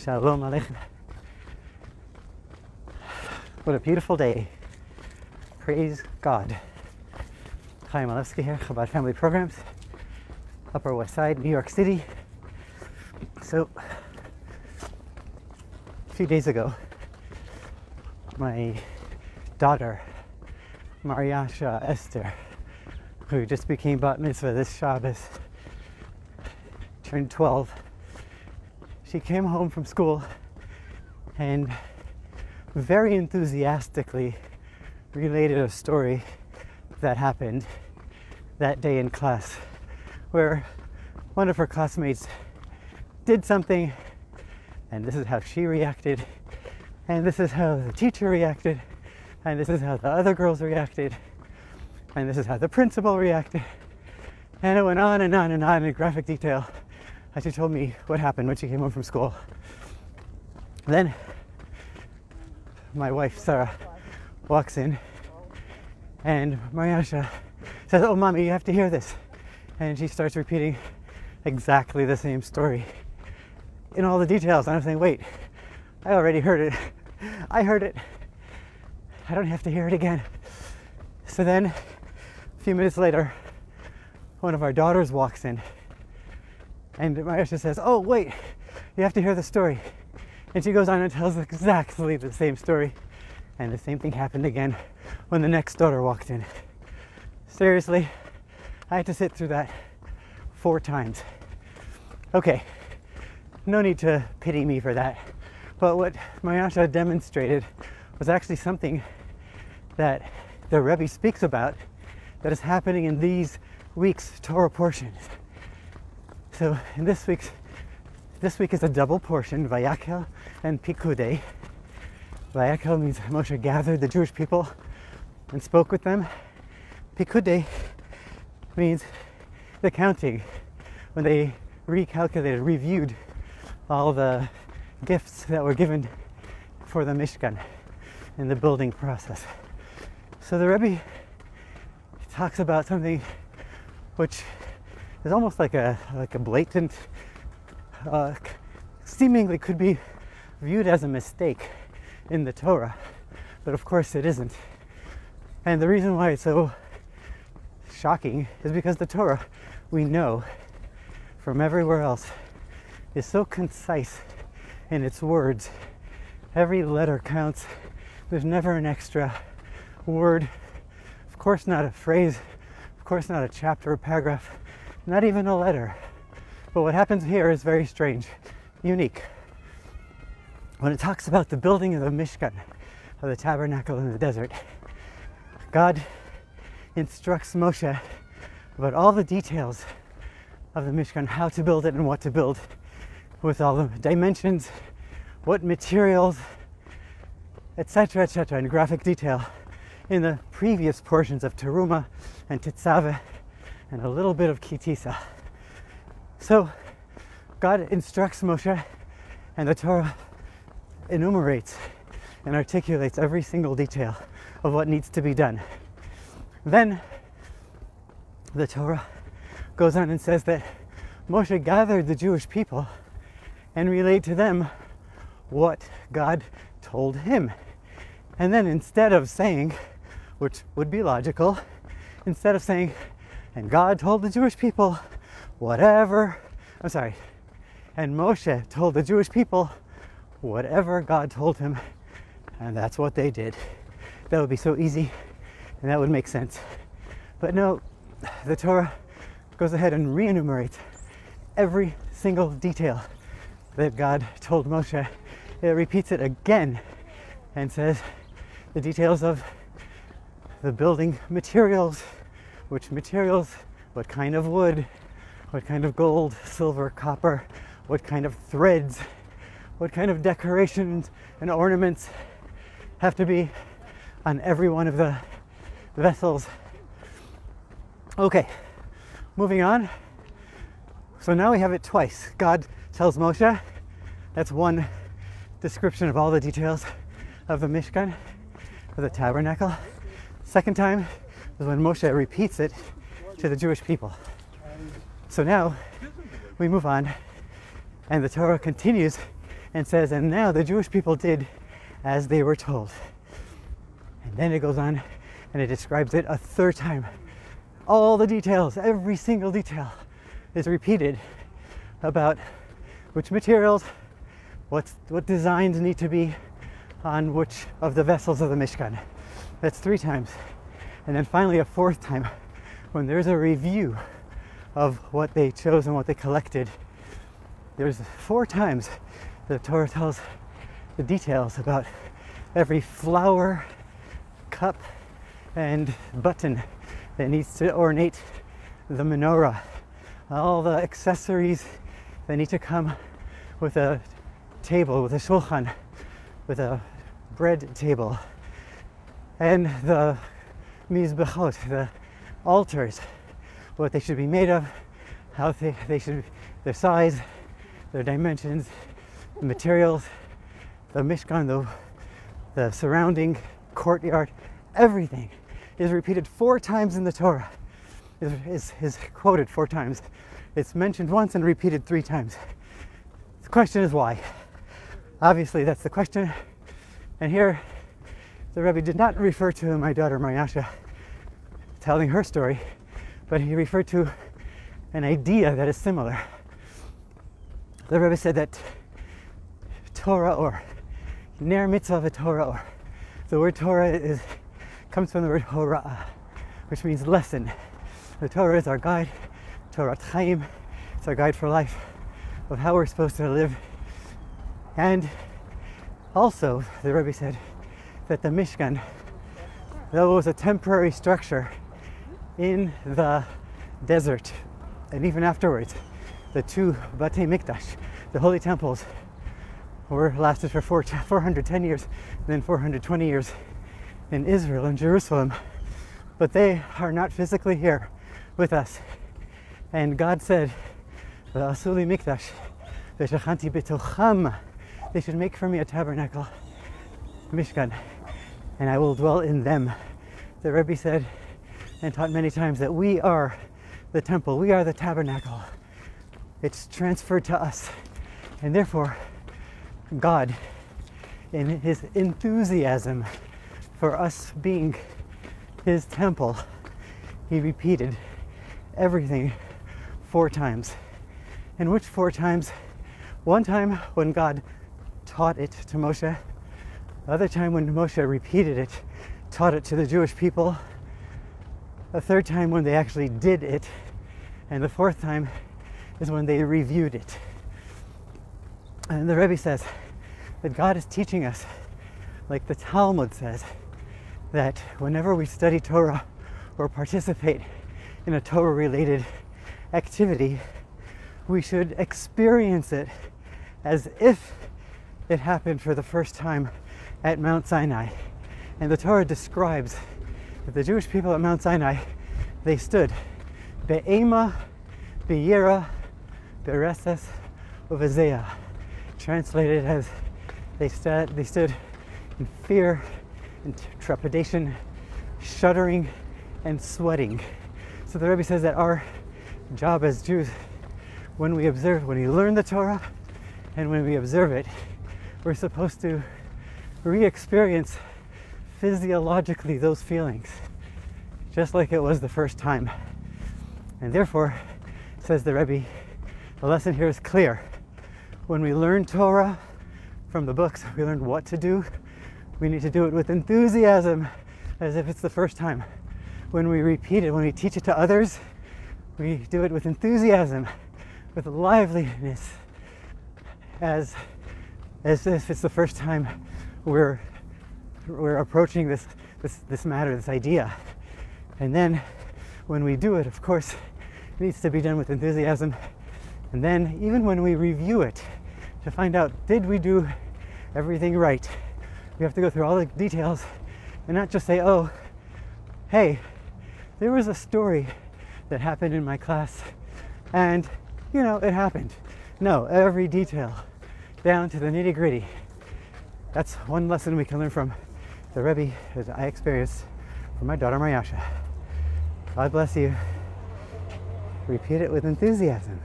Shalom Aleichem. What a beautiful day. Praise God. Chaim Alevsky here, Chabad Family Programs, Upper West Side, New York City. So, a few days ago, my daughter, Mariasha Esther, who just became bat mitzvah this Shabbos, turned 12. She came home from school and very enthusiastically related a story that happened that day in class, where one of her classmates did something, and this is how she reacted, and this is how the teacher reacted, and this is how the other girls reacted, and this is how the principal reacted. And it went on and on and on in graphic detail as she told me what happened when she came home from school. Then my wife Sarah walks in, and Mariasha says, "Oh, Mommy, you have to hear this." And she starts repeating exactly the same story in all the details. And I'm saying, wait, I already heard it. I heard it. I don't have to hear it again. So then, a few minutes later, one of our daughters walks in, and Mariasha says, "Oh, wait, you have to hear the story." And she goes on and tells exactly the same story. And the same thing happened again when the next daughter walked in. Seriously, I had to sit through that 4 times. Okay, no need to pity me for that. But what Mariasha demonstrated was actually something that the Rebbe speaks about that is happening in these week's Torah portions. So in this week is a double portion, Vayakhel and Pikudei. Vayakhel means Moshe gathered the Jewish people and spoke with them. Pikudei means the counting, when they reviewed all the gifts that were given for the Mishkan in the building process. So the Rebbe talks about something which is almost like a blatant, seemingly could be viewed as a mistake in the Torah, but of course it isn't. And the reason why it's so shocking is because the Torah, we know from everywhere else, is so concise in its words. Every letter counts. There's never an extra word. Of course not a phrase. Of course not a chapter or paragraph. Not even a letter. But what happens here is very strange, unique. When it talks about the building of the Mishkan, of the tabernacle in the desert, God instructs Moshe about all the details of the Mishkan, how to build it and what to build, with all the dimensions, what materials, etc., in graphic detail in the previous portions of Teruma and Tetzaveh and a little bit of Kitisa. So God instructs Moshe, and the Torah enumerates and articulates every single detail of what needs to be done. Then the Torah goes on and says that Moshe gathered the Jewish people and relayed to them what God told him. And then instead of saying, which would be logical, instead of saying, and God told the Jewish people whatever, and Moshe told the Jewish people whatever God told him, and that's what they did. That would be so easy, and that would make sense. But no, the Torah goes ahead and re-enumerates every single detail that God told Moshe. It repeats it again and says the details of the building materials, which materials, what kind of wood, what kind of gold, silver, copper, what kind of threads, what kind of decorations and ornaments have to be on every one of the vessels. Okay, moving on. So now we have it twice. God tells Moshe, that's one description of all the details of the Mishkan, of the tabernacle. Second time is when Moshe repeats it to the Jewish people. So now we move on, and the Torah continues and says, and now the Jewish people did as they were told. And then it goes on and it describes it a third time. All the details, every single detail is repeated about which materials, what designs need to be on which of the vessels of the Mishkan. That's 3 times. And then finally a 4th time when there's a review of what they chose and what they collected. There's 4 times the Torah tells the details about every flower, cup, and button that needs to ornate the menorah. All the accessories that need to come with a table, with a shulchan, with a bread table, and the mizbechot, the altars, what they should be made of, how they should, their size, their dimensions, the materials, the Mishkan, the surrounding courtyard, everything is repeated 4 times in the Torah, is quoted 4 times. It's mentioned once and repeated 3 times. The question is why? Obviously that's the question. And here the Rebbe did not refer to my daughter Maryasha telling her story, but he referred to an idea that is similar. The Rebbe said that Torah, or ner mitzvah v'Torah, or the word Torah comes from the word hora'ah, which means lesson. The Torah is our guide, Torah Chaim, it's our guide for life, of how we're supposed to live. And also, the Rebbe said that the Mishkan, though it was a temporary structure in the desert, and even afterwards, the 2 Batei Mikdash, the holy temples, lasted for 410 years, and then 420 years in Israel and Jerusalem. But they are not physically here with us. And God said, "V'asuli mikdash, v'shachanti b'tocham." They should make for me a tabernacle, Mishkan, and I will dwell in them. The Rebbe said and taught many times that we are the temple, we are the tabernacle. It's transferred to us, and therefore God, in his enthusiasm for us being his temple, he repeated everything 4 times. And which 4 times? One time when God taught it to Moshe, the other time when Moshe repeated it, taught it to the Jewish people, the 3rd time when they actually did it, and the 4th time is when they reviewed it. And the Rebbe says that God is teaching us, like the Talmud says, that whenever we study Torah or participate in a Torah-related activity, we should experience it as if it happened for the first time at Mount Sinai. And the Torah describes that the Jewish people at Mount Sinai, they stood באימה, ביראה, ברתת, ובזיע. Translated as they stood in fear and trepidation, shuddering and sweating. So the Rebbe says that our job as Jews, when we learn the Torah and when we observe it, we're supposed to re-experience physiologically those feelings, just like it was the first time. And therefore, says the Rebbe, the lesson here is clear. When we learn Torah from the books, we learn what to do. We need to do it with enthusiasm, as if it's the first time. When we repeat it, when we teach it to others, we do it with enthusiasm, with liveliness, as if it's the first time we're approaching this matter, this idea. And then when we do it, of course, it needs to be done with enthusiasm. And then even when we review it to find out, did we do everything right? We have to go through all the details and not just say, oh, hey, there was a story that happened in my class and, it happened. No, every detail, down to the nitty-gritty. That's one lesson we can learn from the Rebbe that I experienced from my daughter Maryasha. God bless you. Repeat it with enthusiasm.